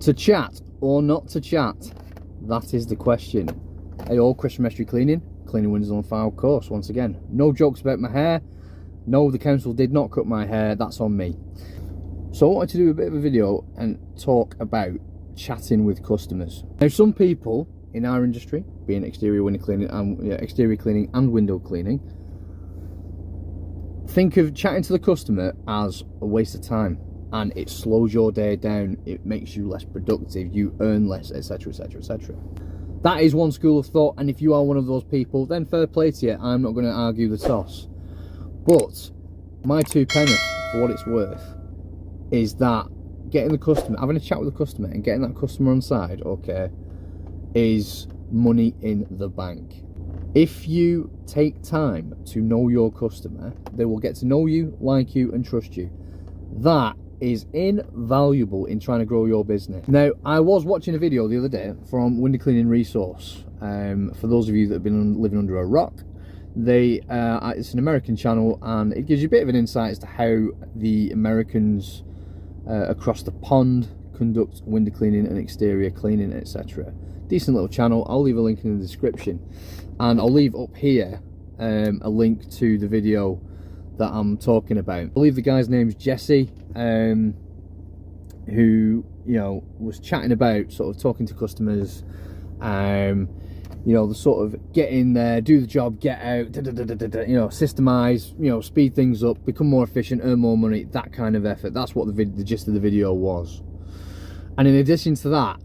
To chat or not to chat? That is the question. Hey all, Chris from Estuary Cleaning windows on file, of course. Once again, no jokes about my hair. No, the council did not cut my hair, that's on me. So I wanted to do a bit of a video and talk about chatting with customers. Now, some people in our industry, being exterior cleaning and window cleaning, think of chatting to the customer as a waste of time, and it slows your day down, it makes you less productive, you earn less, etc, etc, etc. That is one school of thought, and if you are one of those people, then fair play to you. I'm not going to argue the toss. But my 2 pennies, for what it's worth, is that getting the customer, having a chat with the customer and getting that customer on side, okay, is money in the bank. If you take time to know your customer, they will get to know you, like you, and trust you. That is invaluable in trying to grow your business. Now, I was watching a video the other day from Window Cleaning Resource. For those of you that have been living under a rock, it's an American channel, and it gives you a bit of an insight as to how the Americans across the pond conduct window cleaning and exterior cleaning, etc. Decent little channel. I'll leave a link in the description, and I'll leave up here a link to the video that I'm talking about. I believe the guy's name's Jesse, who, you know, was chatting about sort of talking to customers, you know, the sort of get in there, do the job, get out, you know, systemize, you know, speed things up, become more efficient, earn more money, that kind of effort. That's what the gist of the video was. And in addition to that,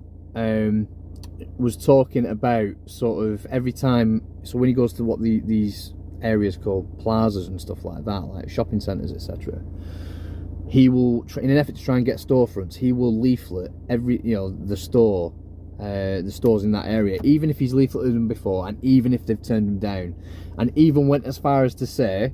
was talking about sort of every time, so when he goes to what these areas called plazas and stuff like that, like shopping centres, etc., he will, in an effort to try and get storefronts, he will leaflet every, you know, the stores in that area, even if he's leafleted them before, and even if they've turned them down, and even went as far as to say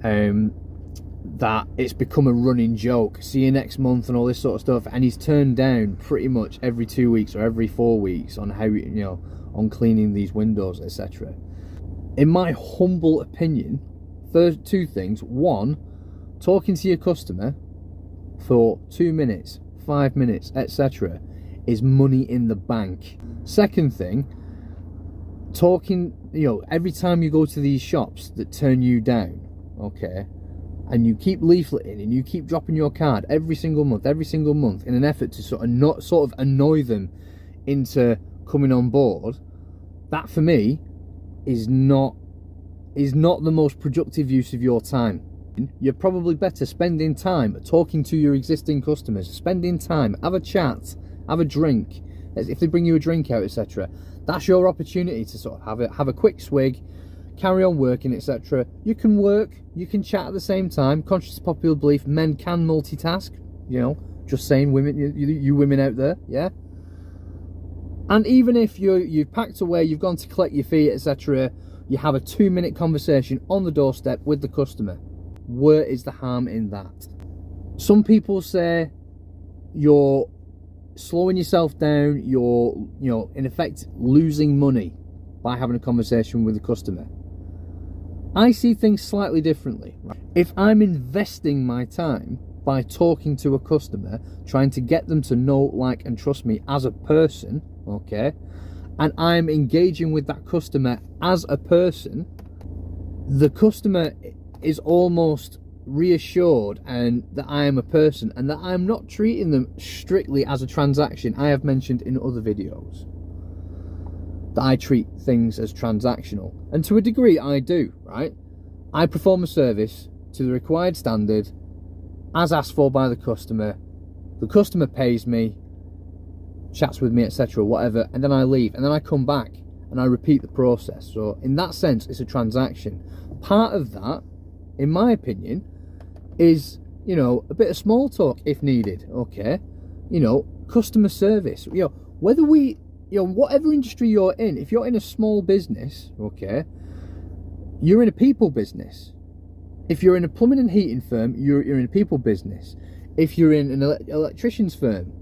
that it's become a running joke, see you next month and all this sort of stuff, and he's turned down pretty much every 2 weeks or every 4 weeks on how, you know, on cleaning these windows, etc. In my humble opinion, there's 2 things. One, talking to your customer for 2 minutes, 5 minutes, etc., is money in the bank. Second thing, talking, you know, every time you go to these shops that turn you down, okay, and you keep leafleting and you keep dropping your card every single month in an effort to sort of annoy them into coming on board, that for me is not the most productive use of your time. You're probably better spending time talking to your existing customers, spending time, have a chat, have a drink, if they bring you a drink out, etc. That's your opportunity to sort of have a quick swig, carry on working, etc. You can work, you can chat at the same time. Conscious of popular belief, men can multitask, you know, just saying, women, you women out there, yeah. And even if you've packed away, you've gone to collect your fee, etc., you have a 2-minute conversation on the doorstep with the customer. Where is the harm in that? Some people say you're slowing yourself down, you're, you know, in effect losing money by having a conversation with the customer. I see things slightly differently. If I'm investing my time by talking to a customer, trying to get them to know, like, and trust me as a person, okay, and I'm engaging with that customer as a person, the customer is almost reassured and that I am a person, and that I'm not treating them strictly as a transaction. I have mentioned in other videos that I treat things as transactional, and to a degree I do, right? I perform a service to the required standard as asked for by the customer pays me, chats with me, etc., whatever, and then I leave, and then I come back and I repeat the process. So in that sense, it's a transaction. Part of that, in my opinion, is, you know, a bit of small talk if needed, okay? You know, customer service, you know, whether we, you know, whatever industry you're in, if you're in a small business, okay, you're in a people business. If you're in a plumbing and heating firm, you're in a people business. If you're in an electrician's firm,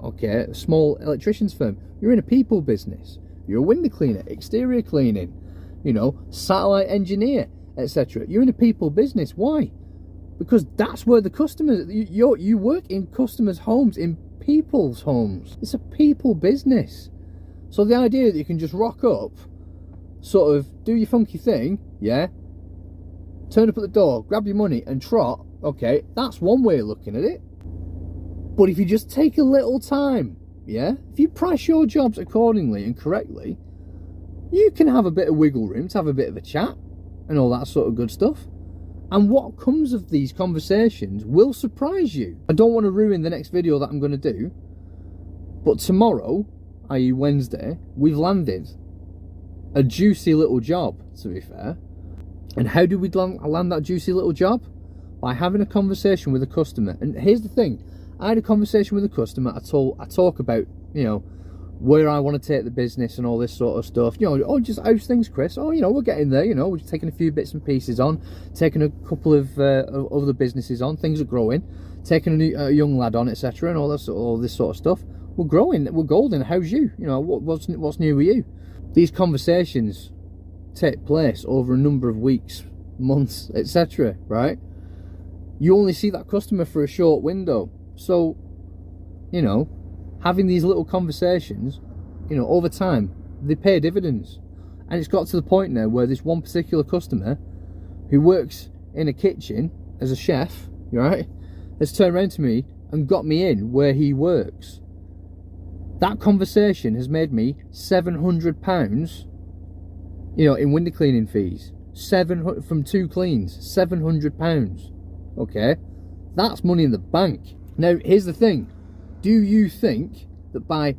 okay, a small electrician's firm, you're in a people business. You're a window cleaner, exterior cleaning, you know, satellite engineer, etc. You're in a people business. Why? Because that's where the customers, you work in customers' homes, in people's homes. It's a people business. So the idea that you can just rock up, sort of do your funky thing, yeah, turn up at the door, grab your money and trot, okay, that's one way of looking at it. But if you just take a little time, yeah, if you price your jobs accordingly and correctly, you can have a bit of wiggle room to have a bit of a chat and all that sort of good stuff. And what comes of these conversations will surprise you. I don't want to ruin the next video that I'm going to do, but tomorrow, i.e. Wednesday, we've landed a juicy little job, to be fair. And how do we land that juicy little job? By having a conversation with a customer. And here's the thing, I had a conversation with a customer. I talk about, you know, where I want to take the business and all this sort of stuff. You know, oh, just how's things, Chris? Oh, you know, we're getting there. You know, we're just taking a few bits and pieces on, taking a couple of other businesses on. Things are growing. Taking a young lad on, etc., and all this sort of stuff. We're growing. We're golden. How's you? You know, what's new with you? These conversations take place over a number of weeks, months, etc. Right? You only see that customer for a short window, so you know, having these little conversations, you know, over time, they pay dividends. And it's got to the point now where this one particular customer who works in a kitchen as a chef, right, has turned around to me and got me in where he works. That conversation has made me £700, you know, in window cleaning fees. From 2 cleans, £700. Okay, that's money in the bank. Now, here's the thing. Do you think that by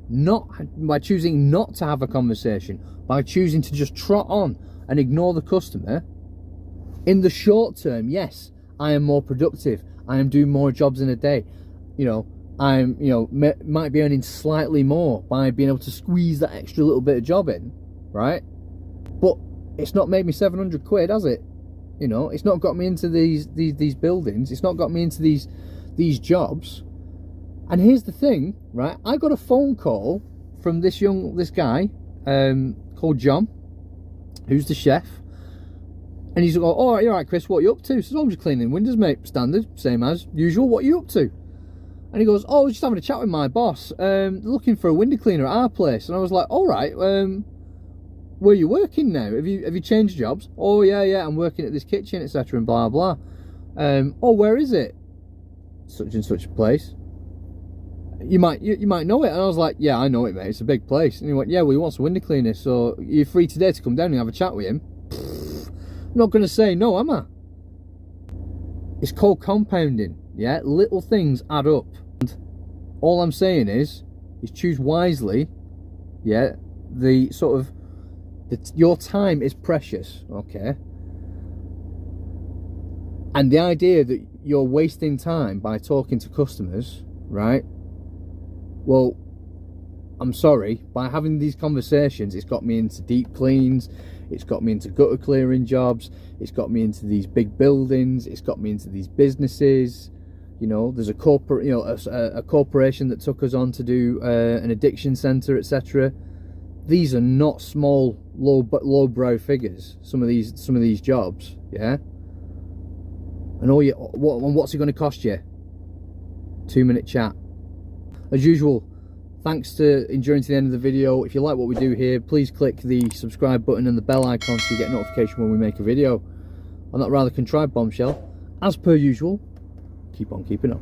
choosing not to have a conversation, by choosing to just trot on and ignore the customer, in the short term, yes, I am more productive, I am doing more jobs in a day, you know, I'm, you know, might be earning slightly more by being able to squeeze that extra little bit of job in, right? But it's not made me 700 quid, has it? You know, it's not got me into these buildings, it's not got me into these jobs. And here's the thing, right? I got a phone call from this guy called John, who's the chef, and he's like, "Oh, you're right, Chris. What are you up to?" I says, "Oh, I'm just cleaning windows, mate. Standard, same as usual. What are you up to?" And he goes, "Oh, I was just having a chat with my boss. Looking for a window cleaner at our place." And I was like, "All right. Where are you working now? Have you changed jobs?" "Oh, yeah. I'm working at this kitchen, etc. and blah blah." "Oh, where is it?" "Such and such a place." You might know it. And I was like, "Yeah, I know it, mate. It's a big place." And he went, "Yeah, well, he wants a window cleaner, so you're free today to come down and have a chat with him?" I'm not going to say no, am I? It's called compounding, yeah? Little things add up. And all I'm saying is choose wisely, yeah? Your time is precious, okay? And the idea that you're wasting time by talking to customers, right? Well, I'm sorry, by having these conversations, it's got me into deep cleans, it's got me into gutter clearing jobs, it's got me into these big buildings, it's got me into these businesses. You know, there's a corporation that took us on to do an addiction centre, etc. These are not small, low-brow figures. Some of these jobs, yeah. And what's it going to cost you? 2-minute chat. As usual, thanks to enduring to the end of the video. If you like what we do here, please click the subscribe button and the bell icon so you get notification when we make a video. On that rather contrived bombshell, as per usual, keep on keeping up.